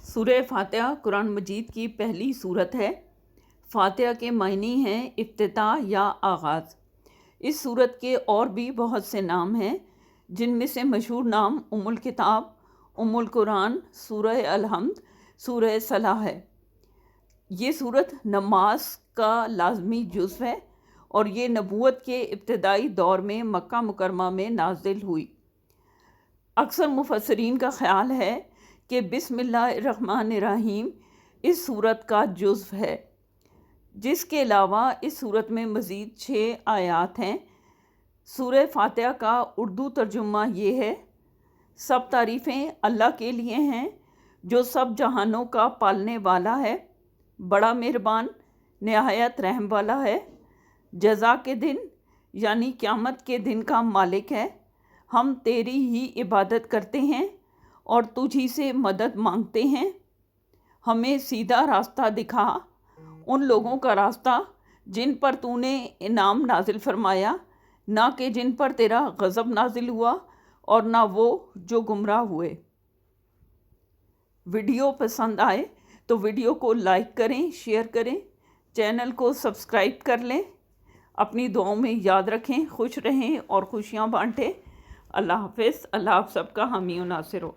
سورہ فاتحہ قرآن مجید کی پہلی سورت ہے۔ فاتحہ کے معنی ہیں افتتاح یا آغاز۔ اس سورت کے اور بھی بہت سے نام ہیں، جن میں سے مشہور نام ام الکتاب، ام القرآن، سورہ الحمد، سورہ صلاح ہے۔ یہ سورت نماز کا لازمی جزو ہے اور یہ نبوت کے ابتدائی دور میں مکہ مکرمہ میں نازل ہوئی۔ اکثر مفسرین کا خیال ہے کہ بسم اللہ الرحمن الرحیم اس سورت کا جزو ہے، جس کے علاوہ اس سورت میں مزید 6 آیات ہیں۔ سورہ فاتحہ کا اردو ترجمہ یہ ہے: سب تعریفیں اللہ کے لیے ہیں جو سب جہانوں کا پالنے والا ہے، بڑا مہربان، نہایت رحم والا ہے، جزا کے دن یعنی قیامت کے دن کا مالک ہے۔ ہم تیری ہی عبادت کرتے ہیں اور تجھ ہی سے مدد مانگتے ہیں۔ ہمیں سیدھا راستہ دکھا، ان لوگوں کا راستہ جن پر تو نے انعام نازل فرمایا، نہ کہ جن پر تیرا غضب نازل ہوا، اور نہ وہ جو گمراہ ہوئے۔ ویڈیو پسند آئے تو ویڈیو کو لائک کریں، شیئر کریں، چینل کو سبسکرائب کر لیں۔ اپنی دعاؤں میں یاد رکھیں، خوش رہیں اور خوشیاں بانٹیں۔ اللہ حافظ۔ اللہ آپ سب کا حامی و ناصر ہو۔